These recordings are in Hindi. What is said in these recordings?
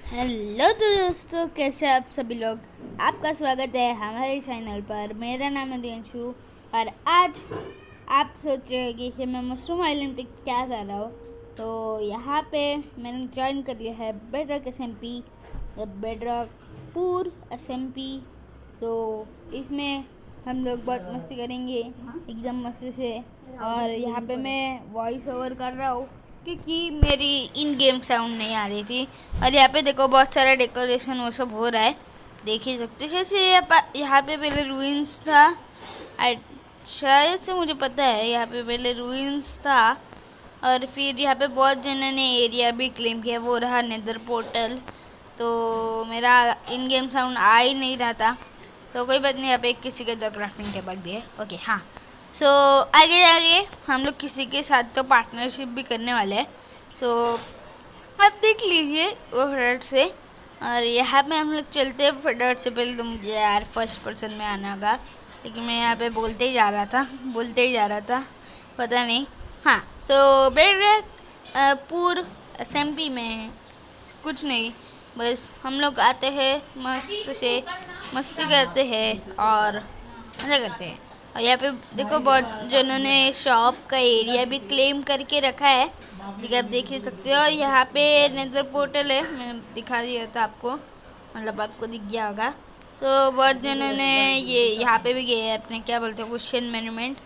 हेलो दोस्तों, कैसे आप सभी लोग। आपका स्वागत है हमारे चैनल पर। मेरा नाम है दियांशु और आज आप सोच रहे हो कि मैं मशरूम आइलैंड पे क्या कर रहा हूँ। तो यहाँ पे मैंने ज्वाइन कर लिया है बेडरॉक SMP, बेडरॉक पूर SMP। तो इसमें हम लोग बहुत मस्ती करेंगे, एकदम मस्ती से। और यहाँ पे मैं वॉइस ओवर कर रहा हूँ क्योंकि मेरी इन गेम साउंड नहीं आ रही थी। और यहाँ पे देखो बहुत सारा डेकोरेशन वो सब हो रहा है, देख ही सकते हो। जैसे यहाँ पे पहले रूइंस था, शायद से मुझे पता है यहाँ पे पहले रूइंस था। और फिर यहाँ पे बहुत जनों ने एरिया भी क्लेम किया, वो रहा नेदर पोर्टल। तो मेरा इन गेम साउंड आ ही नहीं रहा था, तो कोई बात नहीं। यहाँ पे किसी के दो क्राफ्टिंग टेबल भी है। ओके हाँ, सो आगे आगे हम लोग किसी के साथ तो पार्टनरशिप भी करने वाले हैं। सो आप देख लीजिए वो फटाफट से। और यहाँ पे हम लोग चलते हैं फटाफट से। पहले तो मुझे यार फर्स्ट पर्सन में आना होगा, लेकिन मैं यहाँ पे बोलते ही जा रहा था, पता नहीं। हाँ, सो बेडरॉक पूर SMP में कुछ नहीं, बस हम लोग आते हैं मस्त से मस्ती करते हैं और मज़ा करते हैं। और यहाँ पे देखो बहुत जनों ने शॉप का एरिया भी क्लेम करके रखा है, ठीक है, आप देख ही सकते हो। और यहाँ पे नेदर पोर्टल है, मैंने दिखा दिया था आपको, मतलब आपको दिख गया होगा। तो बहुत जनों ने ये यहाँ पे भी गए हैं अपने क्या बोलते हैं क्वेश्चन मैनेजमेंट।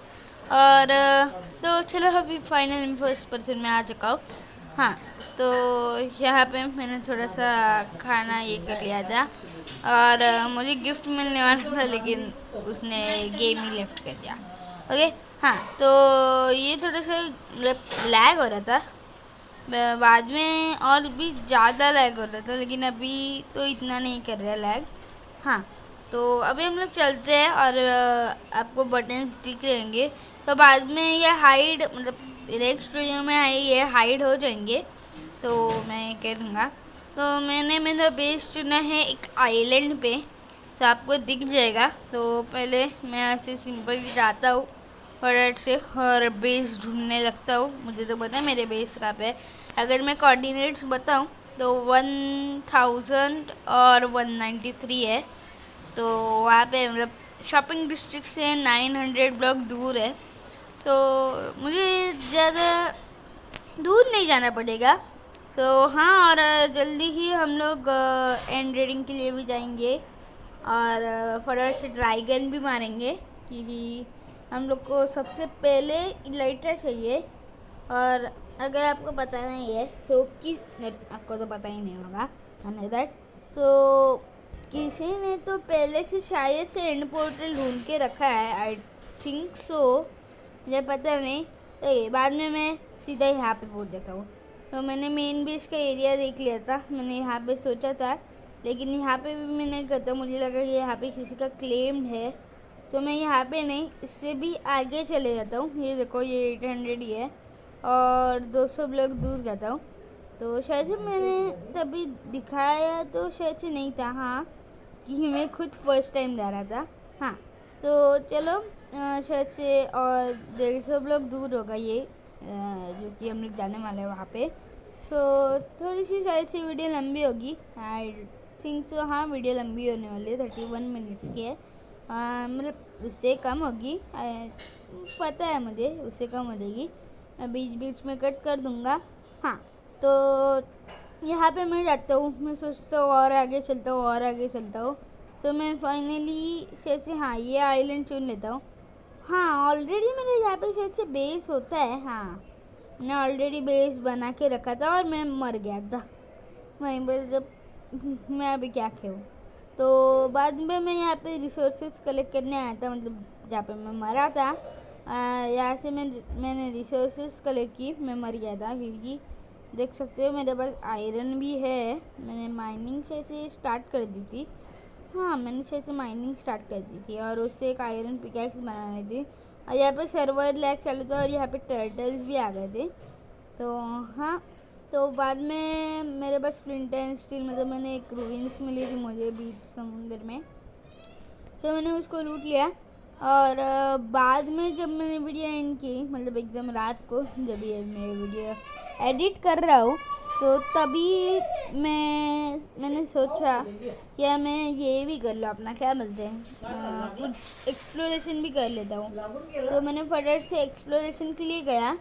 और तो चलो अभी फाइनल फर्स्ट पर्सन में आ चुका हूँ। हाँ, तो यहाँ पे मैंने थोड़ा सा खाना ये कर लिया था और मुझे गिफ्ट मिलने वाला था, लेकिन उसने गेम ही लेफ्ट कर दिया। ओके हाँ, तो ये थोड़ा सा लैग हो रहा था, बाद में और भी ज़्यादा लैग हो रहा था, लेकिन अभी तो इतना नहीं कर रहा लैग। हाँ, तो अभी हम लोग चलते हैं और आपको बटन दिख रहेंगे। तो बाद में ये हाइड, मतलब नेक्स्ट वीडियो में ये हाइड हो जाएंगे, तो मैं कह दूँगा। तो मैंने मेरा बेस चुना है एक आइलैंड पे, तो आपको दिख जाएगा। तो पहले मैं ऐसे सिंपली जाता हूँ फटाफट से और बेस ढूंढने लगता हूँ। मुझे तो पता है मेरे बेस कहाँ पे है। अगर मैं कोऑर्डिनेट्स बताऊँ तो 1000 और 193 है। तो वहाँ पे मतलब शॉपिंग डिस्ट्रिक्ट से 900 ब्लॉक दूर है, तो मुझे ज़्यादा दूर नहीं जाना पड़ेगा। तो हाँ, और जल्दी ही हम लोग एंड रेडिंग के लिए भी जाएंगे और फटाफट से ड्रैगन भी मारेंगे, क्योंकि हम लोग को सबसे पहले इलाइटर चाहिए। और अगर आपको पता नहीं है तो कि आपको तो पता ही नहीं होगा दैट, तो किसी ने तो पहले से शायद से एंड पोर्टल ढूंढ के रखा है, आई थिंक सो, मुझे पता नहीं। तो बाद में मैं सीधा यहाँ पे पहुँच जाता हूँ। तो मैंने मेन बेस का एरिया देख लिया था, मैंने यहाँ पे सोचा था, लेकिन यहाँ पे भी मैं नहीं करता। मुझे लगा कि यहाँ पे किसी का क्लेम्ड है, तो मैं यहाँ पे नहीं, इससे भी आगे चले जाता हूँ। ये देखो ये 800 ही है और 200 ब्लॉक दूर जाता हूँ। तो शायद से मैंने तभी दिखाया तो शायद से नहीं था, हाँ, कि मैं खुद फर्स्ट टाइम जा रहा था। हाँ, तो चलो शायद से और 150 ब्लॉक दूर होगा ये जो कि हम लोग जाने वाले हैं वहाँ पे। तो थोड़ी सी शायद से वीडियो लंबी होगी, आई थिंक सो। हाँ, वीडियो लंबी होने वाली है, 31 मिनट्स की है, मतलब उससे कम होगी, पता है मुझे, उससे कम हो जाएगी। मैं बीच बीच में कट कर दूँगा। हाँ, तो यहाँ पे मैं जाता हूँ, मैं सोचता हूँ और आगे चलता हूँ और आगे चलता हूँ। सो मैं फाइनली शायद से हाँ ये आइलैंड चुन लेता हूँ। हाँ, ऑलरेडी मेरे यहाँ पे शायद से बेस होता है। हाँ, मैंने ऑलरेडी बेस बना के रखा था और मैं मर गया था वहीं पर, जब मैं अभी क्या खेलूँ। तो बाद में मैं यहाँ पे रिसोर्सेज कलेक्ट करने आया था, मतलब जहाँ पे मैं मरा था यहाँ से मैंने रिसोर्सेज कलेक्ट की। मैं मर गया था क्योंकि देख सकते हो मेरे पास आयरन भी है। मैंने माइनिंग से स्टार्ट कर दी थी। हाँ, मैंने से माइनिंग स्टार्ट कर दी थी और उससे एक आयरन पिकैक्स बनानी थी। और यहाँ पे सर्वर लैग चल था और यहाँ पे टर्टल्स भी आ गए थे। तो हाँ, तो बाद में मेरे पास फ्लिंट एंड स्टील, मतलब मैंने एक रूइंस मिली थी मुझे बीच समुंदर में, तो मैंने उसको लूट लिया। और बाद में जब मैंने वीडियो एंड की, मतलब एकदम रात को जब ये मैं वीडियो एडिट कर रहा हूँ, तो तभी मैं मैंने सोचा या मैं ये भी कर लूँ, अपना क्या बोलते हैं, कुछ एक्सप्लोरेशन भी कर लेता हूँ। तो मैंने फटाफट से एक्सप्लोरेशन के लिए गया।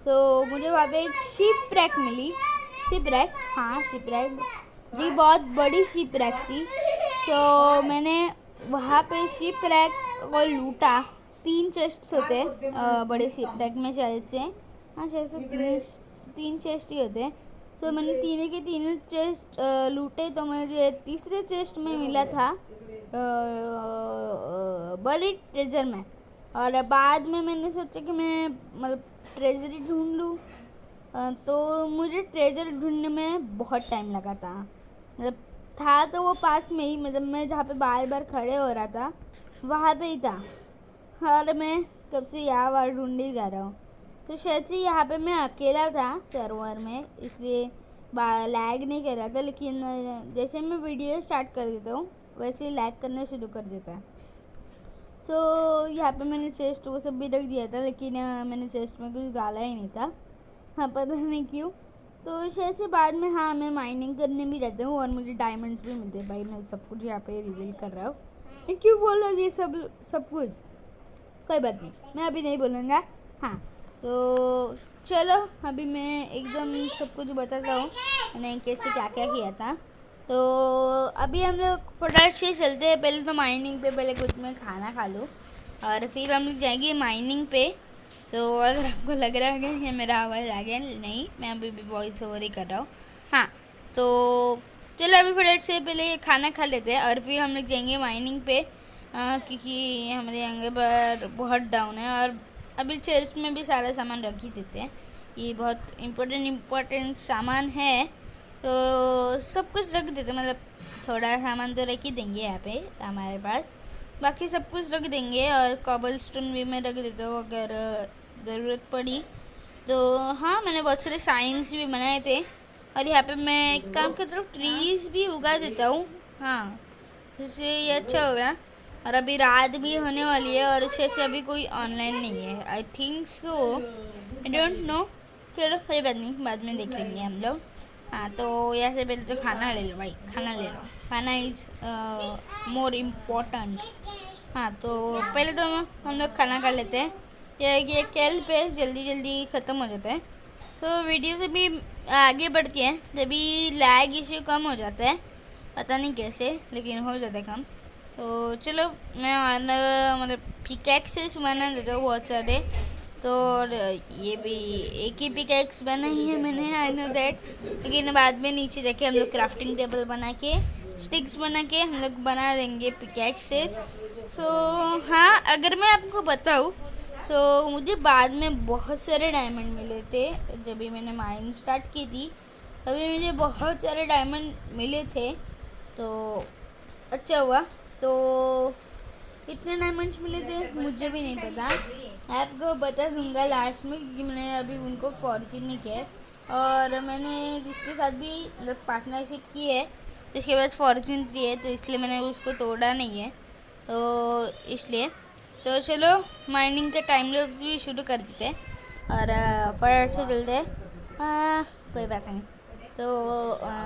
तो मुझे वहाँ पे एक शिप रैक मिली। शिप रैक, हाँ शिप रैक जी, बहुत बड़ी शिप रैक थी। तो मैंने वहाँ पे शिप रैक को लूटा। 3 चेस्ट होते बड़े शिप रैक में, शायद से, हाँ शायद से 3 चेस्ट ही होते हैं। तो मैंने तीनों के तीनों चेस्ट लूटे। तो मुझे तीसरे चेस्ट में मिला था बड़ी ट्रेजर में। और बाद में मैंने सोचा कि मैं मतलब ट्रेजर ढूंढ लूँ। तो मुझे ट्रेजर ढूंढने में बहुत टाइम लगा था। मतलब था तो वो पास में ही, मतलब मैं जहाँ पे बार बार खड़े हो रहा था वहाँ पे ही था। और मैं कब से यहाँ वहाँ ढूंढ ही जा रहा हूँ। तो शायद से यहाँ पे मैं अकेला था सर्वर में, इसलिए लैग नहीं कर रहा था। लेकिन जैसे मैं वीडियो स्टार्ट कर देता हूँ वैसे ही लैग करना शुरू कर देता है। तो यहाँ पे मैंने चेस्ट वो सब भी रख दिया था, लेकिन मैंने चेस्ट में कुछ डाला ही नहीं था। हाँ पता नहीं क्यों। तो शायद से बाद में, हाँ मैं माइनिंग करने भी रहता हूँ और मुझे डायमंड्स भी मिलते हैं। भाई मैं सब कुछ यहाँ पे रिवील कर रहा हूँ, मैं क्यों बोल रहा हूँ ये सब कुछ, कोई बात नहीं, मैं अभी नहीं बोलूँगा। हाँ तो चलो अभी मैं एकदम सब कुछ बताता हूँ मैंने कैसे क्या क्या किया था। तो अभी हम लोग फटाफट से चलते हैं। पहले तो माइनिंग पे, पहले कुछ मैं खाना खा लूँ और फिर हम लोग जाएंगे माइनिंग पे। तो अगर आपको लग रहा है कि मेरा आवाज़ आ गया, नहीं मैं अभी भी वॉइस ओवर ही कर रहा हूँ। हाँ तो चलो अभी फटाफट से पहले खाना खा लेते हैं और फिर हम लोग जाएंगे माइनिंग पे, क्योंकि हमारे यहाँ पर बहुत डाउन है। और अभी चेस्ट में भी सारा सामान रख ही देते हैं, ये बहुत इम्पोर्टेंट सामान है। तो सब कुछ रख देते, मतलब थोड़ा सामान तो रख ही देंगे यहाँ पे हमारे पास, बाकी सब कुछ रख देंगे। और कॉबल स्टोन भी मैं रख देता हूँ अगर ज़रूरत पड़ी तो। हाँ मैंने बहुत सारे साइंस भी बनाए थे। और यहाँ पे मैं एक काम करता हूँ, ट्रीज़ भी उगा देता हूँ। हाँ इससे ये अच्छा होगा। और अभी रात भी होने वाली है और शायद से अभी कोई ऑनलाइन नहीं है, I think so, I don't know. चलो कोई बात नहीं, बाद में देख लेंगे हम लोग। हाँ तो यहाँ से पहले तो खाना ले लो भाई, खाना ले लो, खाना इज़ मोर इम्पोर्टेंट। हाँ तो पहले तो हम लोग खाना खा लेते हैं, ये कैल पे जल्दी जल्दी ख़त्म हो जाता है। सो वीडियो से भी आगे बढ़ती है तभी लैग इश्यू कम हो जाता है, पता नहीं कैसे लेकिन हो जाता है कम। तो चलो मैं मतलब पिकैक्सेस बना देता हूँ बहुत सारे। तो ये भी एक ही पिकैक्स बनाई है मैंने, आई नो दैट। लेकिन बाद में नीचे जाके हम लोग क्राफ्टिंग टेबल बना के, स्टिक्स बना के हम लोग बना देंगे पिकैक्सेस। सो हाँ अगर मैं आपको बताऊँ तो मुझे बाद में बहुत सारे डायमंड मिले थे। जब भी मैंने माइनिंग स्टार्ट की थी तभी मुझे बहुत सारे डायमंड मिले थे, तो अच्छा हुआ। तो कितने डायमंड्स मिले थे मुझे भी नहीं पता, आपको बता दूंगा लास्ट में, क्योंकि मैंने अभी उनको फॉर्च्यून नहीं किया है। और मैंने जिसके साथ भी मतलब पार्टनरशिप की है उसके पास फॉर्च्यून 3 है, तो इसलिए मैंने उसको तोड़ा नहीं है, तो इसलिए। तो चलो माइनिंग का टाइम लैप्स भी शुरू कर देते हैं और फटाफट से चलते हैं। कोई बात नहीं। तो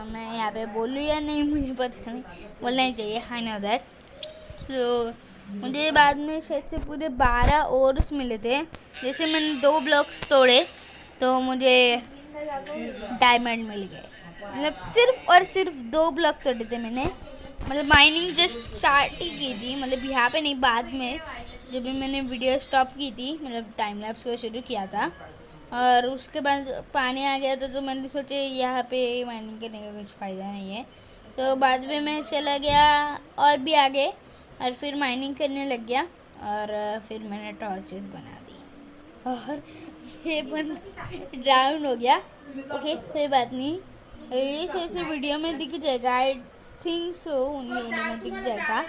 मैं यहाँ पे बोलूँ या नहीं मुझे पता नहीं, बोलना ही चाहिए, आई नो दैट। तो मुझे बाद में शायद से पूरे 12 ओर्स मिले थे। जैसे मैंने 2 ब्लॉक्स तोड़े तो मुझे डायमंड मिल गए। मतलब सिर्फ और सिर्फ 2 ब्लॉक तोड़े थे मैंने, मतलब माइनिंग जस्ट स्टार्ट ही की थी, मतलब यहाँ पे नहीं, बाद में जब भी मैंने वीडियो स्टॉप की थी, मतलब टाइम लैप्स को शुरू किया था और उसके बाद पानी आ गया था, तो मैंने सोचा यहाँ पे माइनिंग करने का कुछ फ़ायदा नहीं है। तो बाद में मैं चला गया और भी आगे और फिर माइनिंग करने लग गया और फिर मैंने टॉर्चेस बना दी और ये बंद डाउन हो गया। ओके कोई बात नहीं, ये ऐसे वीडियो में दिख जाएगा, आई थिंक सो उन वीडियो में दिख जाएगा।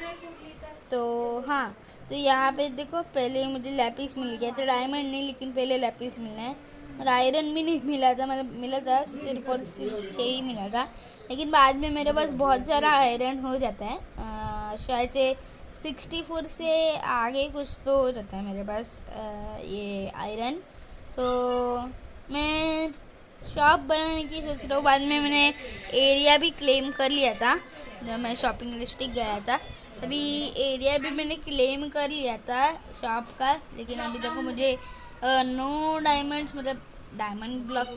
तो हाँ तो यहाँ पे देखो पहले मुझे लैपिस मिल गया था, डायमंड नहीं लेकिन पहले लैपिस मिला है। और आयरन भी नहीं मिला था, मतलब मिला था सिर्फ और सिर्फ 6 ही मिला था, लेकिन बाद में मेरे पास बहुत सारा आयरन हो जाता है। शायद से 64 से आगे कुछ तो हो जाता है मेरे पास ये आयरन। तो मैं शॉप बनाने की सोच रहा हूँ। बाद में मैंने एरिया भी क्लेम कर लिया था जब मैं शॉपिंग डिस्ट्रिक्ट गया था, अभी एरिया भी मैंने क्लेम कर लिया था शॉप का। लेकिन अभी देखो मुझे नो डायमंड्स मतलब डायमंड ब्लॉक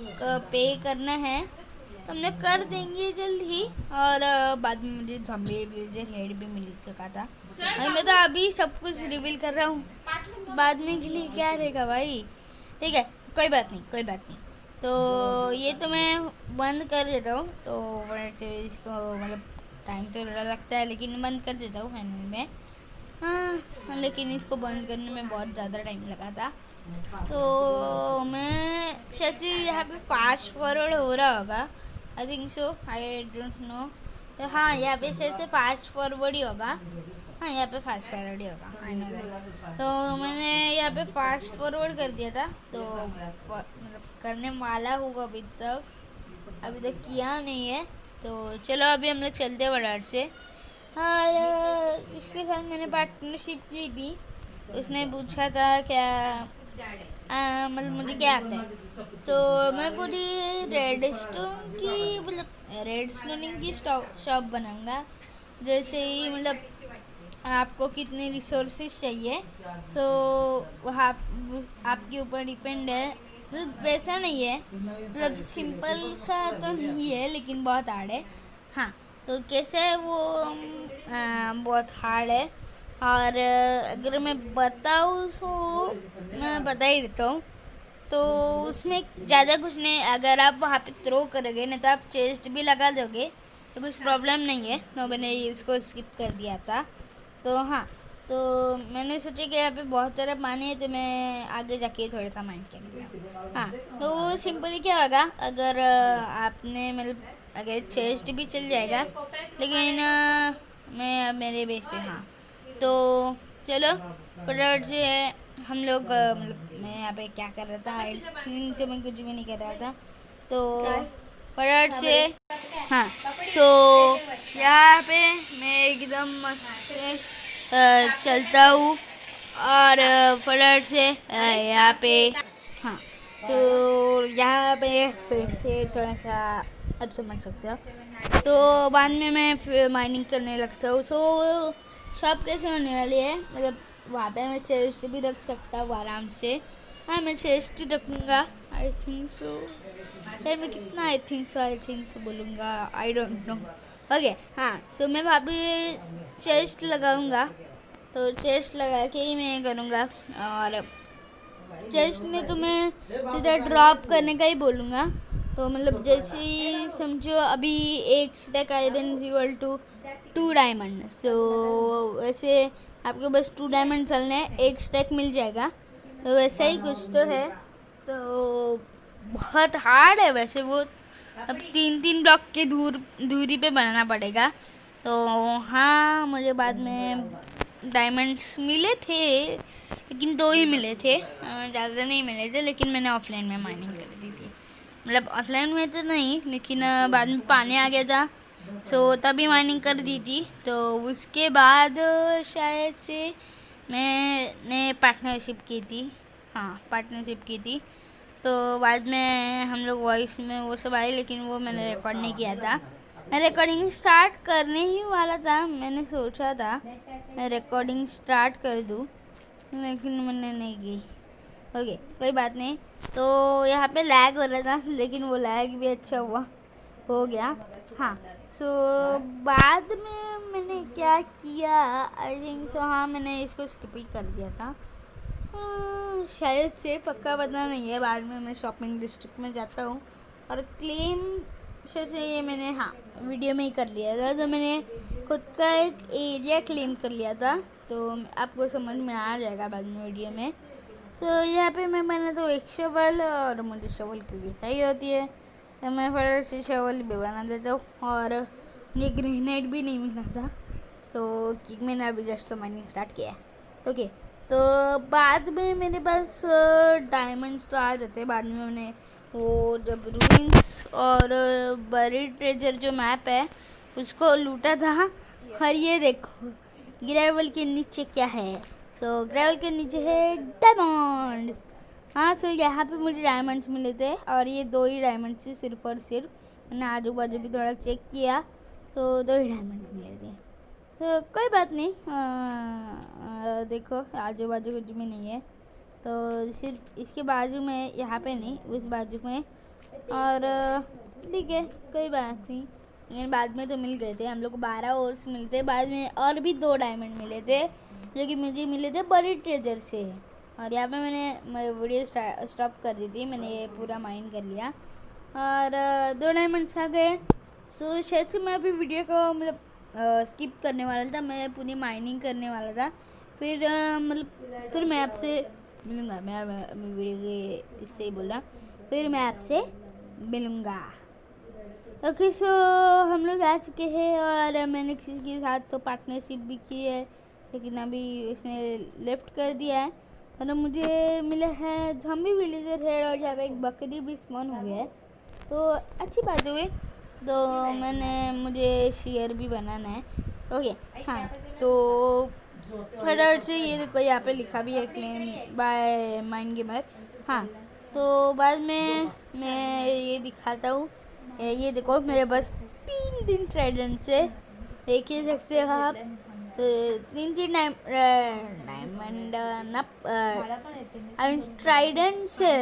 पे करना है, तो हमने कर देंगे जल्द ही। और बाद में मुझे ज़ॉम्बी विलेजर हेड भी मिल चुका था, और मैं तो अभी सब कुछ रिवील कर रहा हूँ, बाद में के लिए क्या रहेगा भाई। ठीक है, कोई बात नहीं कोई बात नहीं। तो ये तो मैं बंद कर देता हूँ। तो वैसे इसको मतलब टाइम तो थोड़ा लगता है, लेकिन बंद कर देता हूँ फाइनल में। हाँ, लेकिन इसको बंद करने में बहुत ज़्यादा टाइम लगा था। तो मैं शायद से यहाँ पे फास्ट फॉरवर्ड हो रहा होगा, I think so, I don't know. तो हाँ, यहाँ पे शायद से फास्ट फॉरवर्ड ही होगा। हाँ, यहाँ पे फास्ट फॉरवर्ड ही होगा, आई नो दैट। तो मैंने यहाँ पे फास्ट फॉरवर्ड कर दिया था, तो मतलब करने वाला होगा अभी तक किया नहीं है। तो चलो अभी हम लोग चलते हैं वडाट से। और जिसके साथ मैंने पार्टनरशिप की थी उसने पूछा था क्या मतलब मुझे क्या आता है। तो मैं पूरी रेडस्टोन की मतलब रेडस्टोनिंग की शॉप बनाऊंगा। जैसे ही मतलब आपको कितने रिसोर्सेज चाहिए, तो वह आपके ऊपर डिपेंड है। तो वैसा नहीं है, मतलब सिंपल सा तो नहीं है, लेकिन बहुत हार्ड है। हाँ, तो कैसे है वो बहुत हार्ड है। और अगर मैं बताऊँ तो मैं बता ही देता हूँ। तो उसमें ज़्यादा कुछ नहीं, अगर आप वहाँ पे थ्रो करोगे नहीं तो आप चेस्ट भी लगा दोगे तो कुछ प्रॉब्लम नहीं है। तो मैंने इसको स्किप कर दिया था। तो हाँ, तो मैंने सोचा कि यहाँ पे बहुत सारा पानी है, तो मैं आगे जाके थोड़ा सा माइंड करूँगा। हाँ, तो सिंपली क्या होगा, अगर आपने मतलब अगर चेस्ट भी चल जाएगा, लेकिन मैं मेरे बेस पे हाँ। तो चलो फटाफट से हम लोग मतलब मैं यहाँ पे क्या कर रहा था, आई थिंक से मैं कुछ भी नहीं कर रहा था। तो फटाफट से हाँ, सो यहाँ पे मैं एकदम मस्त से चलता हूँ, और फटाफट से यहाँ पे हाँ, सो यहाँ पे फिर से थोड़ा सा आप समझ सकते हो। तो बाद में मैं फिर माइनिंग करने लगता हूँ। सो शॉप कैसे होने वाली है, मतलब वहाँ पे मैं चेस्ट भी रख सकता हूँ आराम से। हाँ, मैं चेस्ट रखूँगा, आई थिंक सो। यार मैं कितना आई थिंक सो बोलूँगा, आई डोंट नो। ओके हाँ, सो मैं वहाँ पे चेस्ट लगाऊँगा। तो चेस्ट लगा के ही मैं करूँगा, और चेस्ट में तो मैं सीधा ड्रॉप करने का ही बोलूँगा। तो मतलब जैसे ही समझो अभी एक stack iron is equal to 2 diamond. So वैसे आपके बस 2 डायमंड चलने हैं, एक स्टैक मिल जाएगा। तो वैसा ही कुछ तो है। तो बहुत हार्ड है वैसे वो, अब 3-3 ब्लॉक के दूरी पे बनाना पड़ेगा। तो हाँ, मुझे बाद में डायमंड्स मिले थे, लेकिन 2 ही मिले थे, ज़्यादा नहीं मिले थे। लेकिन मैंने ऑफलाइन में माइनिंग कर दी थी, मतलब ऑफलाइन में तो नहीं, लेकिन बाद में पानी आ गया था, सो तभी माइनिंग कर दी थी। तो उसके बाद शायद से मैंने पार्टनरशिप की थी, हाँ पार्टनरशिप की थी। तो बाद में हम लोग वॉइस में वो सब आए, लेकिन वो मैंने रिकॉर्ड नहीं किया था। मैं रिकॉर्डिंग स्टार्ट करने ही वाला था, मैंने सोचा था मैं रिकॉर्डिंग स्टार्ट कर दूँ, लेकिन मैंने नहीं की। ओके कोई बात नहीं। तो यहाँ पे लैग हो रहा था, लेकिन वो लैग भी अच्छा हो गया। हाँ, सो बाद में मैंने क्या किया, आई थिंक सो हाँ, मैंने इसको स्किप ही कर दिया था। शायद से पक्का पता नहीं है। बाद में मैं शॉपिंग डिस्ट्रिक्ट में जाता हूँ और क्लेम शायद से ये मैंने हाँ वीडियो में ही कर लिया था। तो मैंने खुद का एक एरिया क्लेम कर लिया था, तो आपको समझ में आ जाएगा बाद में वीडियो में। तो यहाँ पे मैं मैंने तो एक शवल, और मुझे शवल क्योंकि चाहिए होती है तो मैं फटाफट से शवल भी बना देता हूँ। और मुझे ग्रेनाइट भी नहीं मिला था, तो मैंने अभी जस्ट तो माइनिंग स्टार्ट किया। ओके, तो बाद में मेरे पास डायमंड्स तो आ जाते हैं। बाद में मैंने वो जब रूइंस और बरीड ट्रेजर जो मैप है उसको लूटा था। और ये देखो ग्रेवल के नीचे क्या है, तो ग्रेवल के नीचे है डायमंड। हाँ, सो यहाँ पे मुझे डायमंड्स मिले थे और ये 2 ही डायमंड्स थे सिर्फ और सिर्फ। मैंने आजू बाजू भी थोड़ा चेक किया तो 2 ही डायमंड मिले थे। तो कोई बात नहीं, देखो आजू बाजू कुछ भी नहीं है, तो सिर्फ इसके बाजू में, यहाँ पे नहीं उस बाजू में। और ठीक है, कोई बात नहीं, लेकिन बाद में तो मिल गए थे हम लोग को 12 ओर्स मिलते। बाद में और भी 2 डायमंड मिले थे जो कि मुझे मिले थे बड़ी ट्रेजर से। और यहाँ पे मैंने वीडियो स्टॉप कर दी थी, मैंने ये पूरा माइन कर लिया और 2 डायमंड्स आ गए। सो शायद से मैं अभी वीडियो को मतलब स्किप करने वाला था, मैं पूरी माइनिंग करने वाला था। फिर फिर मैं आपसे मिलूँगा, मैं वीडियो के इससे ही बोला, फिर मैं आपसे मिलूँगा। ओके, सो हम लोग आ चुके हैं और मैंने किसी के साथ तो पार्टनरशिप भी की है, लेकिन अभी उसने लेफ्ट कर दिया है। और मुझे मिला है ज़ॉम्बी विलेजर हेड और यहाँ पे एक बकरी भी स्पॉन हुई है, तो अच्छी बात हुई। तो मुझे शेयर भी बनाना है। ओके, हाँ, तो फटाफट से ये देखो यहाँ पे लिखा भी है क्लेम बाय माइंड गेमर। हाँ, तो बाद में मैं ये दिखाता हूँ। ये देखो मेरे पास 3 ट्राइडेंट से, देख ही सकते हो आप। तो 3 डायमंड ट्राइडेंट से।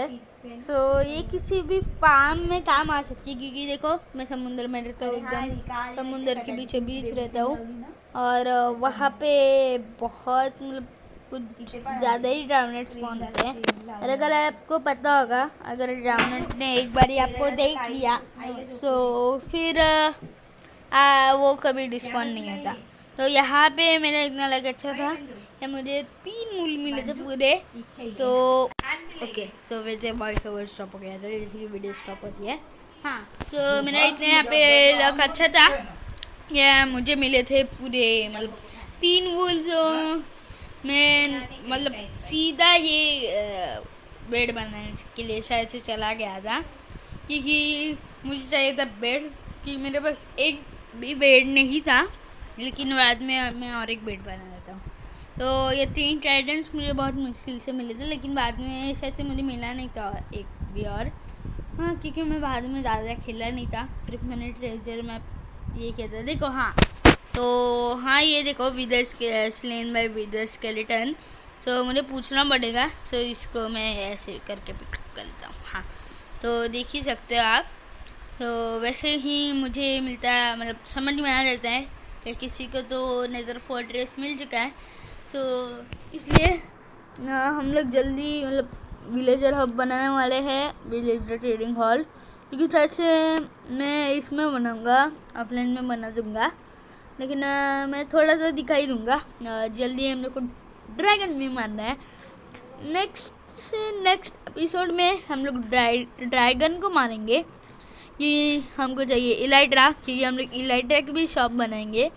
सो ये किसी भी फार्म में काम आ सकती है, क्योंकि देखो मैं समुंदर में रहता हूँ, एकदम समुंदर के बीचों बीच रहता हूँ और वहाँ पे बहुत मतलब कुछ ज़्यादा ही ड्राउनेट स्पॉन होते हैं। और अगर आपको पता होगा, अगर ड्राउनेट ने एक बार आपको देख लिया सो फिर वो कभी डिस्पॉन नहीं होता। तो यहाँ पे मेरा इतना लग अच्छा था कि मुझे 3 मूल मिले थे पूरे। तो ओके, सो वैसे वॉइस ओवर स्टॉप हो गया था जैसे कि वीडियो स्टॉप होती है। हाँ, तो मेरा इतने यहाँ पे लग अच्छा था, या मुझे मिले थे पूरे मतलब 3 वूल्स। मैं मतलब सीधा ये बेड बनाने के लिए शायद से चला गया था, क्योंकि मुझे चाहिए था बेड, कि मेरे पास एक भी बेड नहीं था, लेकिन बाद में मैं और एक बेड बना देता हूँ। तो ये 3 ट्राइडेंट्स मुझे बहुत मुश्किल से मिले थे, लेकिन बाद में शायद से मुझे मिला नहीं था एक भी और। हाँ, क्योंकि मैं बाद में ज़्यादा खेला नहीं था, सिर्फ मैंने ट्रेजर मैप ये किया था। देखो, हाँ, तो हाँ ये देखो विदर स्लेन बाय विदर स्केलेटन। तो मुझे पूछना पड़ेगा, तो इसको मैं ऐसे करके पिक कर लेता हूँ। हाँ, तो देख ही सकते हो आप। तो वैसे ही मुझे मिलता है, मतलब समझ में आ जाता है कि किसी को तो नेदर फोर्ट्रेस मिल चुका है। सो इसलिए हम लोग जल्दी मतलब विलेजर हब बनाने वाले हैं, विलेजर ट्रेडिंग हॉल, क्योंकि शायद से मैं इसमें बनाऊँगा, ऑफलाइन में बना दूँगा, लेकिन मैं थोड़ा सा दिखाई दूँगा। जल्दी हम लोग को ड्रैगन भी मारना है। नेक्स्ट एपिसोड में हम लोग ड्रैगन को मारेंगे, कि हमको चाहिए इलाइट्रा, क्योंकि हम लोग इलाइट्रा की भी शॉप बनाएंगे।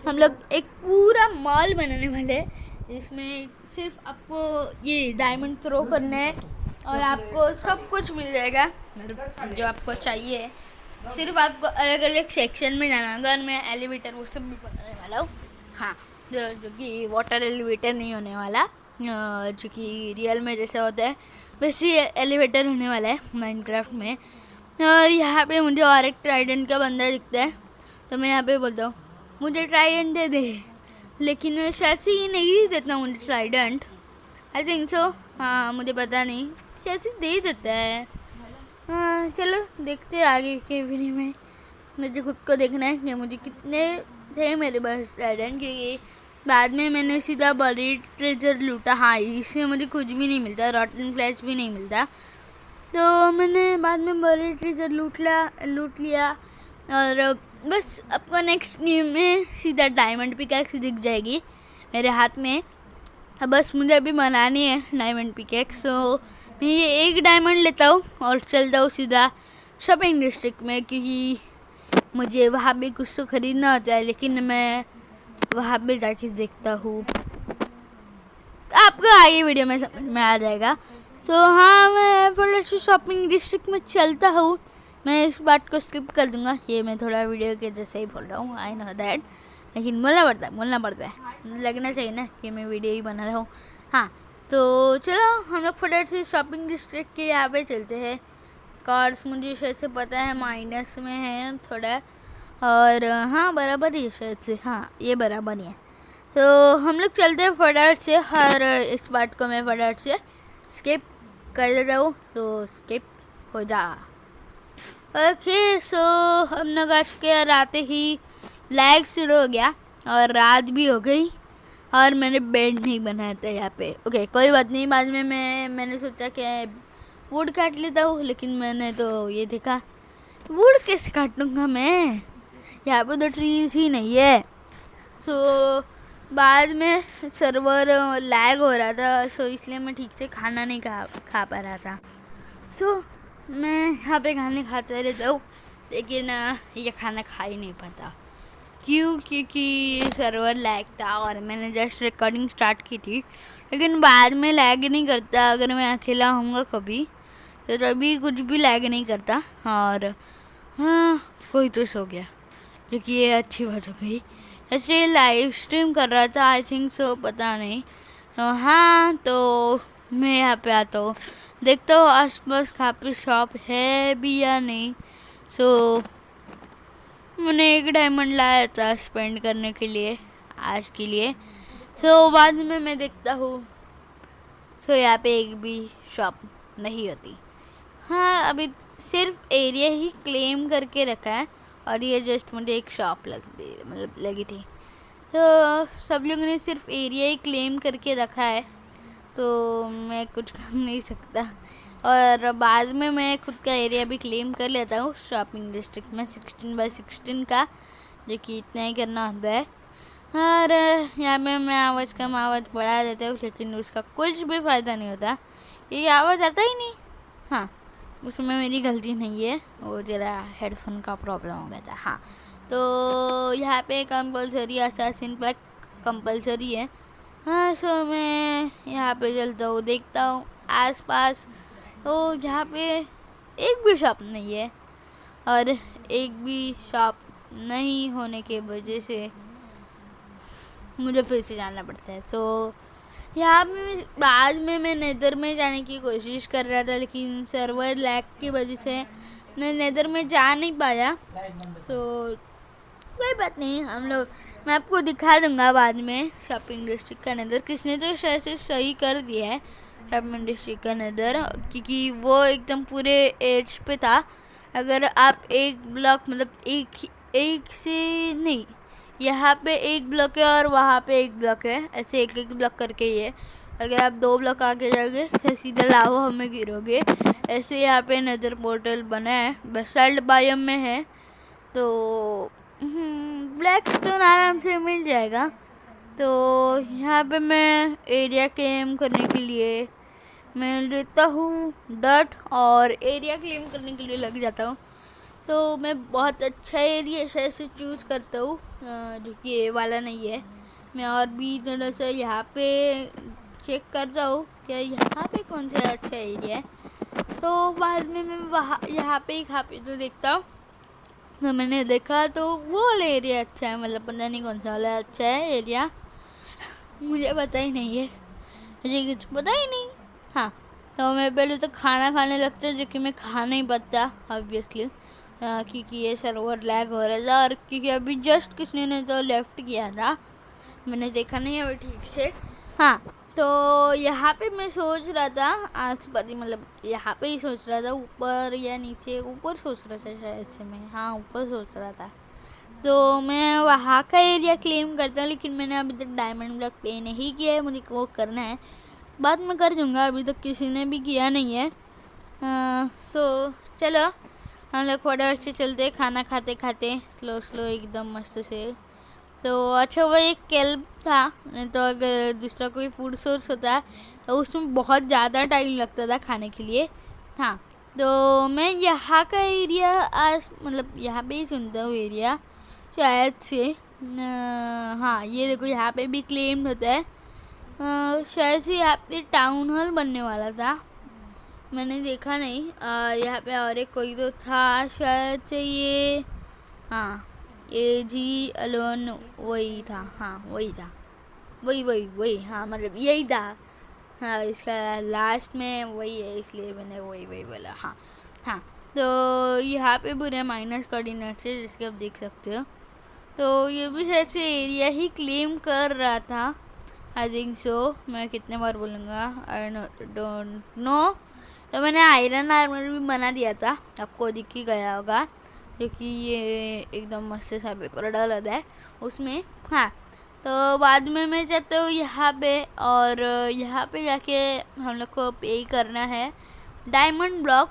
हम लोग एक पूरा मॉल बनाने वाले हैं, जिसमें सिर्फ आपको ये डायमंड थ्रो करना है और आपको सब कुछ मिल जाएगा, मतलब जो आपको चाहिए। सिर्फ आपको अलग अलग सेक्शन में जाना होगा, और मैं एलिवेटर वो सब भी बनाने वाला हूँ। हाँ, जो कि वाटर एलिवेटर नहीं होने वाला, जो कि रियल में जैसे होता है वैसे एलिवेटर होने वाला है माइनक्राफ्ट में। और यहाँ पे मुझे और एक ट्राइडेंट का बंदा दिखता है, तो मैं यहाँ पे बोलता हूँ मुझे ट्राइडेंट दे दे, लेकिन शायद से ये नहीं देता मुझे ट्राइडेंट, आई थिंक सो। हाँ, मुझे पता नहीं, शायद से दे देता है। हाँ, चलो देखते हैं आगे के वीडियो में। मुझे खुद को देखना है कि मुझे कितने थे मेरे पास ट्राइडेंट, क्योंकि बाद में मैंने सीधा बड़ी ट्रेजर लूटा। हाँ, इससे मुझे कुछ भी नहीं मिलता, रॉटन फ्लैश भी नहीं मिलता, तो मैंने बाद में बड़ी ट्रेजर लूट लिया। और बस आपको नेक्स्ट न्यू में सीधा डायमंड पिकैक्स दिख जाएगी मेरे हाथ में। अब बस मुझे अभी बनानी है डायमंड पिकैक्स, तो मैं ये एक डायमंड लेता हूँ और चलता हूँ सीधा शॉपिंग डिस्ट्रिक्ट में, क्योंकि मुझे वहाँ पे कुछ तो ख़रीदना होता है, लेकिन मैं वहाँ पे जाके देखता हूँ, आपको आगे वीडियो में समझ में आ जाएगा। तो हाँ, मैं फटाफट से शॉपिंग डिस्ट्रिक्ट में चलता हूँ। मैं इस बात को स्किप कर दूँगा, ये मैं थोड़ा वीडियो के जैसे ही बोल रहा हूँ, आई नो दैट, लेकिन बोलना पड़ता है, लगना चाहिए ना कि मैं वीडियो ही बना रहा हूँ। हाँ, तो चलो हम लोग फटाफट से शॉपिंग डिस्ट्रिक्ट के यहाँ पे चलते हैं। कार्स मुझे शायद से पता है माइनस में है थोड़ा, और हाँ बराबर ही है शायद से, हाँ ये बराबर ही है। तो हम लोग चलते हैं फटाफट से, हर इस बात को मैं फटाफट से स्किप कर देता हूँ, तो स्किप हो जा। ओके सो हम लोग आज के रात ही लैग शुरू हो गया और रात भी हो गई और मैंने बेड नहीं बनाया था यहाँ पे। ओके कोई बात नहीं, बाद में मैंने सोचा कि वुड काट लेता हूँ, लेकिन मैंने तो ये देखा वुड कैसे काटूँगा मैं, यहाँ पे तो ट्रीज ही नहीं है। सो बाद में सर्वर लैग हो रहा था, सो इसलिए मैं ठीक से खाना नहीं खा पा रहा था। सो मैं यहाँ पे खाने खाता रहता हूँ, लेकिन ये खाना खा ही नहीं पाता। क्यों? क्योंकि सर्वर लैग था और मैंने जस्ट रिकॉर्डिंग स्टार्ट की थी, लेकिन बाद में लैग नहीं करता। अगर मैं अकेला होऊंगा कभी तो तभी कुछ भी लैग नहीं करता। और हाँ कोई तो सो गया, जो कि ये अच्छी बात हो गई। ऐसे लाइव स्ट्रीम कर रहा था आई थिंक सो, पता नहीं। तो हाँ तो मैं यहाँ पे आता हूँ, देखता हूँ आसपास कहाँ पे शॉप है भी या नहीं। सो मैंने एक डायमंड लाया था स्पेंड करने के लिए आज के लिए। सो बाद में मैं देखता हूँ। सो यहाँ पे एक भी शॉप नहीं होती। हाँ अभी सिर्फ एरिया ही क्लेम करके रखा है और ये जस्ट मुझे एक शॉप लगी थी। तो सब लोगों ने सिर्फ एरिया ही क्लेम करके रखा है, तो मैं कुछ कर नहीं सकता। और बाद में मैं खुद का एरिया भी क्लेम कर लेता हूँ शॉपिंग डिस्ट्रिक्ट में 16x16 का, जो कि इतना ही करना होता है। और यहाँ पे मैं आवाज़ कम आवाज़ बढ़ा देता हूँ, लेकिन उसका कुछ भी फ़ायदा नहीं होता, ये आवाज़ आता ही नहीं। हाँ उसमें मेरी गलती नहीं है, वो ज़रा हेडफोन का प्रॉब्लम हो गया था। हाँ तो यहाँ पे कंपलसरी असैसिन पैक कंपलसरी है। हाँ सो मैं यहाँ पे चलता हूँ, देखता हूँ आसपास। तो यहाँ पे एक भी शॉप नहीं है, और एक भी शॉप नहीं होने के वजह से मुझे फिर से जाना पड़ता है। तो यहाँ पे बाद में मैं नेदर में जाने की कोशिश कर रहा था, लेकिन सर्वर लैग की वजह से मैं नेदर में जा नहीं पाया। तो कोई बात नहीं, हम लोग मैं आपको दिखा दूंगा बाद में शॉपिंग डिस्ट्रिक्ट का नेदर। किसने तो शायद से सही कर दिया है शॉपिंग डिस्ट्रिक्ट का नेदर, क्योंकि वो एकदम पूरे एज पे था। अगर आप एक ब्लॉक मतलब एक से नहीं, यहाँ पे एक ब्लॉक है और वहाँ पे एक ब्लॉक है, ऐसे एक एक ब्लॉक करके ही है। अगर आप 2 ब्लॉक आगे जाओगे तो सीधा लावा हमें गिरोगे। ऐसे यहाँ पे नेदर पोर्टल बना है, बेसाल्ट बायोम में है, तो ब्लैक स्टोन आराम से मिल जाएगा। तो यहाँ पे मैं एरिया क्लेम करने के लिए मैं लेता हूँ डट और एरिया क्लेम करने के लिए लग जाता हूँ। तो मैं बहुत अच्छा एरिया शायद से चूज़ करता हूँ, जो कि ये वाला नहीं है। मैं और भी थोड़ा सा यहाँ पे चेक करता हूँ क्या यहाँ पे कौन सा अच्छा एरिया है। तो बाद में मैं वहाँ यहाँ पे तो देखता हूँ। तो मैंने देखा तो वो वाला एरिया अच्छा है, मतलब पता नहीं कौन सा वाला अच्छा है एरिया, मुझे पता ही नहीं है, मुझे कुछ पता ही नहीं। हाँ तो मैं पहले तो खाना खाने लगता है, जो कि मैं खा नहीं पाता ऑब्वियसली, क्योंकि ये सर्वर लैग हो रहा था। और क्योंकि अभी जस्ट किसी ने तो लेफ़्ट किया था, मैंने देखा नहीं है वो ठीक से। हाँ तो यहाँ पे मैं सोच रहा था आसपास, मतलब यहाँ पे ही सोच रहा था, ऊपर या नीचे, ऊपर सोच रहा था शायद से मैं, हाँ ऊपर सोच रहा था। तो मैं वहाँ का एरिया क्लेम करता हूँ, लेकिन मैंने अभी तक डायमंड ब्लॉक पे नहीं किया है, मुझे वो करना है, बाद में कर दूँगा, अभी तक किसी ने भी किया नहीं है। सो चलो हम लोग फटाफट से चलते खाना खाते खाते स्लो एकदम मस्त से। तो अच्छा वो एक केल्ब था, नहीं तो अगर दूसरा कोई फूड सोर्स होता है तो उसमें बहुत ज़्यादा टाइम लगता था खाने के लिए। हाँ तो मैं यहाँ का एरिया आज मतलब यहाँ पे ही सुनता हूँ एरिया शायद से। हाँ ये देखो यहाँ पे भी क्लेम्ड होता है, शायद से यहाँ पे टाउन हॉल बनने वाला था, मैंने देखा नहीं। यहाँ पे और एक कोई तो था शायद से, ये हाँ एजी अलोन वही था, हाँ वही था, वही हाँ मतलब यही था। हाँ, इसका लास्ट में वही है, इसलिए मैंने वही बोला। हाँ हाँ, तो यहाँ पे बुरे माइनस कोऑर्डिनेट्स है, जिसके आप देख सकते हो। तो ये भी शायद से एरिया ही क्लेम कर रहा था, आई थिंक सो। मैं कितने बार बोलूँगा, आई डोंट नो। तो मैंने आयरन आर्मर भी बना दिया था, आपको दिख ही गया होगा, क्योंकि ये एकदम मस्त सा पेपर डाला है उसमें। हाँ, तो बाद में मैं चाहता हूँ यहाँ पे, और यहाँ पे जाके हम लोग को पे करना है डायमंड ब्लॉक,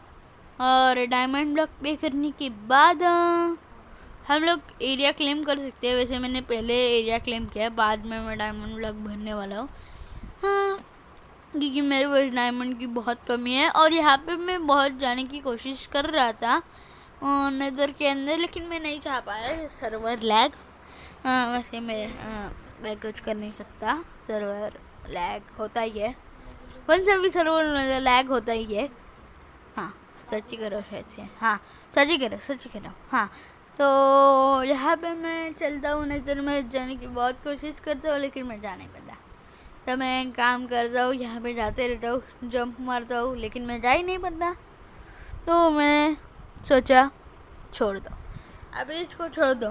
और डायमंड ब्लॉक पे करने के बाद हम लोग एरिया क्लेम कर सकते हैं। वैसे मैंने पहले एरिया क्लेम किया, बाद में मैं डायमंड ब्लॉक भरने वाला हूँ। हाँ, क्योंकि मेरे पास डायमंड की बहुत कमी है, और यहाँ पे मैं बहुत जाने की कोशिश कर रहा था नेदर के अंदर, लेकिन मैं नहीं चाह पाया, सर्वर लैग। वैसे मैं कुछ कर नहीं सकता, सर्वर लैग होता ही है, कौन सा भी सर्वर लैग होता ही है। हाँ, सच ही करो शायद से, हाँ सच ही करो। हाँ, तो यहाँ पे मैं चलता हूँ, नेदर में जाने की बहुत कोशिश करता हूँ, लेकिन मैं जा नहीं पाता। तो मैं काम करता हूँ, यहाँ पे जाते रहता हूँ, जंप मारता हूँ, लेकिन मैं जा ही नहीं पाता। तो मैं सोचा छोड़ दो, अभी इसको छोड़ दो,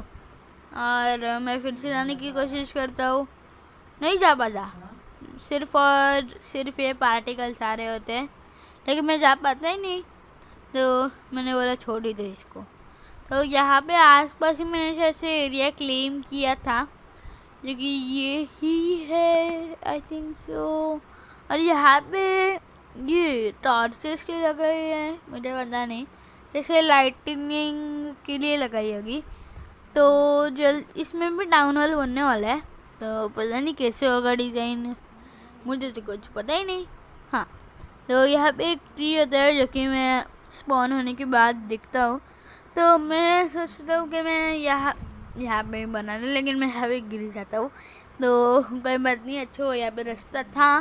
और मैं फिर से जाने की कोशिश करता हूँ, नहीं जा पाता। सिर्फ और सिर्फ ये पार्टिकल सारे होते हैं, लेकिन मैं जा पाता ही नहीं। तो मैंने बोला छोड़ ही दो इसको। तो यहाँ पे आसपास ही मैंने शायद से एरिया क्लेम किया था, जो कि ये ही है, आई थिंक सो। और यहाँ पे ये टॉर्चेस के लगाए हैं, मुझे पता नहीं, जैसे लाइटनिंग के लिए लगाई होगी। तो जल्द इसमें भी टाउन हॉल बनने वाला है, तो पता नहीं कैसे होगा डिज़ाइन, मुझे तो कुछ पता ही नहीं। हाँ, तो यहाँ पे एक ट्री होता है, जो कि मैं स्पॉन होने के बाद दिखता हूँ। तो मैं सोचता हूँ कि मैं यहाँ पे बना लूँ, लेकिन मैं यहाँ पे गिर जाता हूँ। तो कोई बात नहीं, अच्छा हो यहाँ पे रास्ता था,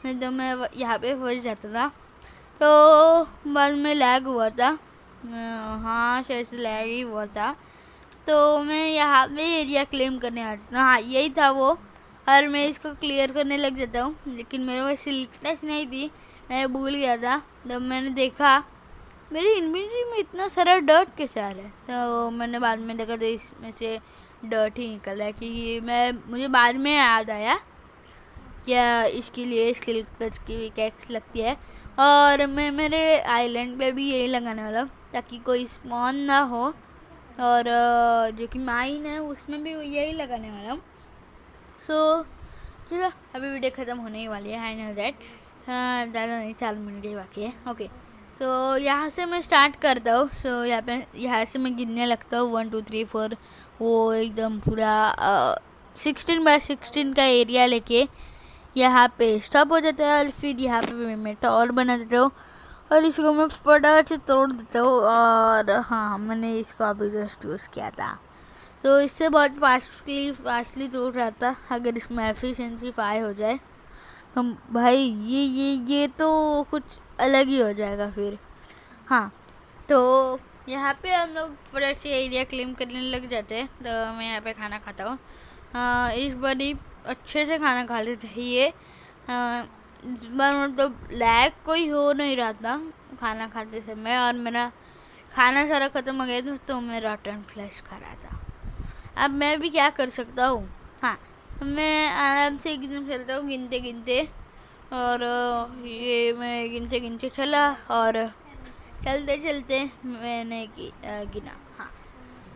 नहीं तो मैं यहाँ पे फंस जाता था। तो बाद में लैग हुआ था, हाँ शायद से लैग ही हुआ था। तो मैं यहाँ पे एरिया क्लेम करने आता हूँ, हाँ यही था वो, और मैं इसको क्लियर करने लग जाता हूँ, लेकिन मेरे पास सिल्कनेस नहीं थी, मैं भूल गया था। तब मैंने देखा मेरी इन्वेंटरी में इतना सारा डर्ट कैसे आ रहा है, तो मैंने बाद में देखा तो इसमें से डर्ट ही निकल रहा है, क्योंकि मुझे बाद में याद आया क्या इसके लिए सिल्क टच की कैक्स लगती है, और मैं मेरे आइलैंड पे भी यही लगाने वाला हूँ, ताकि कोई स्पॉन ना हो, और जो कि माइन है उसमें भी यही लगाने वाला हूँ। सो चलो, अभी वीडियो ख़त्म होने ही वाली है, आई नो दैट। हाँ, ज़्यादा नहीं, 4 मिनट ही बाकी है। ओके, सो यहाँ से मैं स्टार्ट करता हूँ। सो यहाँ से मैं गिनने लगता हूँ 1 2 3 4, वो एकदम पूरा 16 बाय 16 का एरिया लेके यहाँ पे स्टॉप हो जाता है, और फिर यहाँ पे मैं टॉवर बना देता हूँ, और इसको मैं फटाफट से तोड़ देता हूँ। और हाँ, मैंने इसको अभी जस्ट यूज़ किया था, तो इससे बहुत फास्टली तोड़ रहा था। अगर इसमें एफिशिएंसी 5 हो जाए तो भाई ये तो कुछ अलग ही हो जाएगा फिर। हाँ, तो यहाँ पे हम लोग फटाफट से एरिया क्लेम करने लग जाते हैं। तो मैं यहाँ पे खाना खाता हूँ, इस बार अच्छे से खाना खा लेते चाहिए। इस बार मतलब लैग कोई हो नहीं रहा था खाना खाते समय, और मेरा खाना सारा ख़त्म हो गया था, तो मैं रॉटन फ्लैश खा रहा था। अब मैं भी क्या कर सकता हूँ, हाँ मैं आराम से एकदम चलता हूँ गिनते गिनते, और ये मैं गिनते गिनते चला, और चलते चलते मैंने गिना, हाँ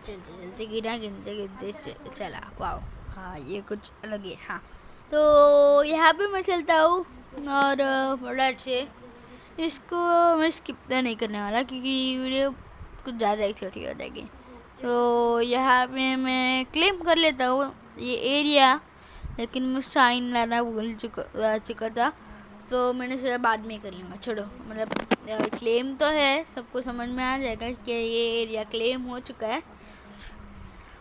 चलते चलते गिना, गिनते गिनते चला। वाह, हाँ ये कुछ अलग है। हाँ, तो यहाँ पे मैं चलता हूँ, और फटाफट से इसको मैं स्किप तो नहीं करने वाला, क्योंकि वीडियो कुछ ज़्यादा ही छोटी हो जाएगी। तो यहाँ पे मैं क्लेम कर लेता हूँ ये एरिया, लेकिन मैं साइन लाना भूल चुका था, तो मैंने सोचा बाद में कर लूँगा, छोड़ो। मतलब क्लेम तो है, सबको समझ में आ जाएगा कि ये एरिया क्लेम हो चुका है,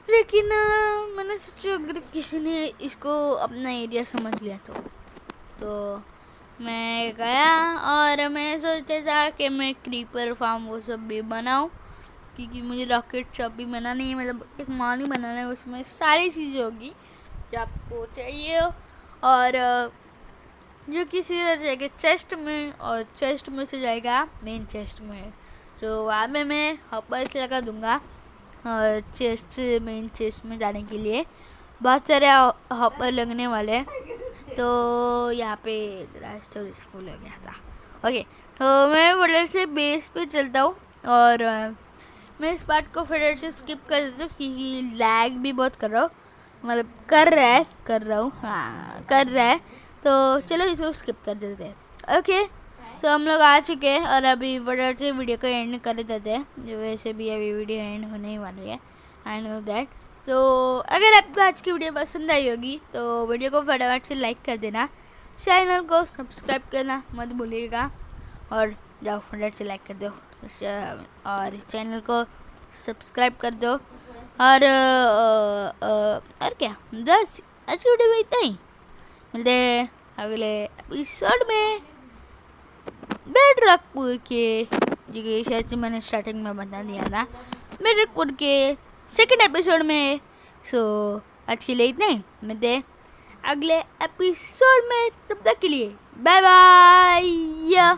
लेकिन मैंने सोचा अगर किसी ने इसको अपना एरिया समझ लिया तो मैं गया, और मैं सोचा था कि मैं क्रीपर फार्म वो सब भी बनाऊँ, क्योंकि मुझे रॉकेट शॉप भी बनानी है, मतलब एक मानी बनाना है, उसमें सारी चीज़ें होगी जो आपको चाहिए। और जो कि सीधा जाएगा चेस्ट में और चेस्ट में से जाएगा मेन चेस्ट में। तो वहाँ में मैं हॉपर से लगा दूंगा और चेस्ट से मेन चेस्ट में जाने के लिए बहुत सारे हॉपर लगने वाले हैं। तो यहाँ पे स्टोरेज फुल हो गया था। ओके, तो मैं फटाफट से बेस पे चलता हूँ और मैं इस पार्ट को फटाफट से स्किप कर देता हूँ क्योंकि लैग भी बहुत कर रहा हूँ, मतलब कर रहा हूँ, हाँ कर रहा है। तो चलो इसको स्किप कर देते हैं। ओके, तो हम लोग आ चुके हैं और अभी फटाफट से वीडियो को एंड कर देते हैं। जो वैसे भी अभी वीडियो एंड होने ही वाली है, आई नो दैट। तो अगर आपको आज की वीडियो पसंद आई होगी तो वीडियो को फटाफट से लाइक कर देना, चैनल को सब्सक्राइब करना मत भूलिएगा और जाओ फटाफट से लाइक कर दो और चैनल को सब्सक्राइब कर दो। और क्या, बस आज की वीडियो में इतना ही। मिलते हैं अगले एपिसोड में बेडरॉकपुर के, जो कि शायद से मैंने स्टार्टिंग में बता दिया था, बेडरॉकपुर के सेकंड एपिसोड में। सो आज के लिए इतना ही, मिलते हैं अगले एपिसोड में। तब तक के लिए बाय बाय।